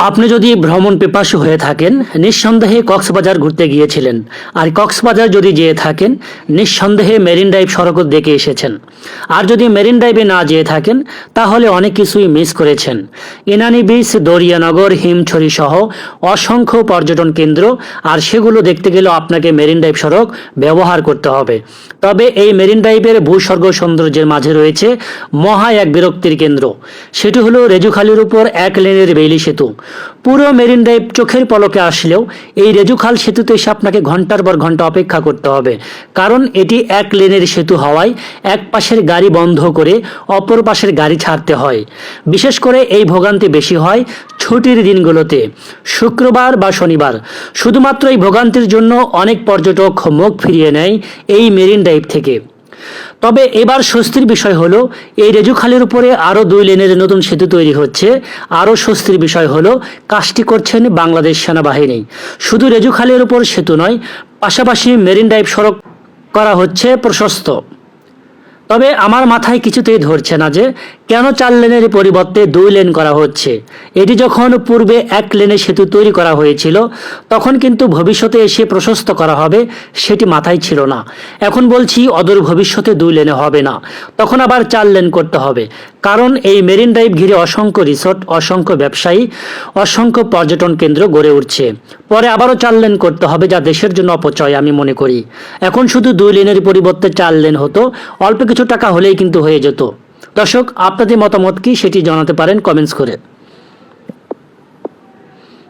আপনি যদি ভ্রমণ পিপাসু হয়ে থাকেন, নিঃসন্দেহে কক্সবাজার ঘুরতে গিয়েছিলেন। আর কক্সবাজার যদি যেয়ে থাকেন, নিঃসন্দেহে মেরিন ড্রাইভ সড়কও দেখে এসেছেন। আর যদি মেরিন ড্রাইভে না যেয়ে থাকেন, তাহলে অনেক কিছুই মিস করেছেন। ইনানি বিচ, দরিয়ানগর, হিমছড়ি সহ অসংখ্য পর্যটন কেন্দ্র, আর সেগুলো দেখতে গেলেও আপনাকে মেরিন ড্রাইভ সড়ক ব্যবহার করতে হবে। তবে এই মেরিন ড্রাইভের ভূস্বর্গ সৌন্দর্যের মাঝে রয়েছে মহা এক বিরক্তির কেন্দ্র। সেটি হলো রেজুখালির উপর এক লেনের বেইলি সেতু। পুরো মেরিন ড্রাইভ চোখের পলকে আসলেও এই রেজুখাল সেতুতে এসে আপনাকে ঘন্টার পর ঘন্টা অপেক্ষা করতে হবে, কারণ এটি এক লেনের সেতু হওয়ায় এক পাশের গাড়ি বন্ধ করে অপর পাশের গাড়ি ছাড়তে হয়। বিশেষ করে এই ভোগান্তি বেশি হয় ছুটির দিনগুলোতে, শুক্রবার বা শনিবার। শুধুমাত্র এই ভোগান্তির জন্য অনেক পর্যটক মুখ ফিরিয়ে নেয় এই মেরিন ড্রাইভ থেকে। তবে এবার স্বস্তির বিষয় হলো এই রেজুখালের উপরে আরও 2 লেনের নতুন সেতু তৈরি হচ্ছে। আরও স্বস্তির বিষয় হলো কাজটি করছেন বাংলাদেশ সেনাবাহিনী। শুধু রেজুখালের উপর সেতু নয়, পাশাপাশি মেরিন ড্রাইভ সড়ক করা হচ্ছে প্রশস্ত। তবে আমার মাথায় কিছুতেই ধরছে না যে কেন 4 লেনের পরিবর্তে 2 লেন করা হচ্ছে। এটি যখন পূর্বে 1 লেনে সেতু তৈরি করা হয়েছিল, তখন কিন্তু ভবিষ্যতে এসে প্রশস্ত করা হবে সেটি মাথায় ছিল না। এখন বলছি অদূর ভবিষ্যতে 2 লেনে হবে না, তখন আবার 4 লেন করতে হবে। কারণ এই মেরিন ড্রাইভ ঘিরে অসংখ্য রিসোর্ট, অসংখ্য ব্যবসায়ী, অসংখ্য পর্যটন কেন্দ্র গড়ে উঠছে। পরে আবারও 4 লেন করতে হবে, যা দেশের জন্য অপচয় আমি মনে করি। এখন শুধু 2 লেনের পরিবর্তে 4 লেন হতো, অল্প কিছু টাকা হলেই কিন্তু হয়ে যেত। দর্শক, আপনাদের মতামত কি সেটি জানাতে পারেন কমেন্টস করে।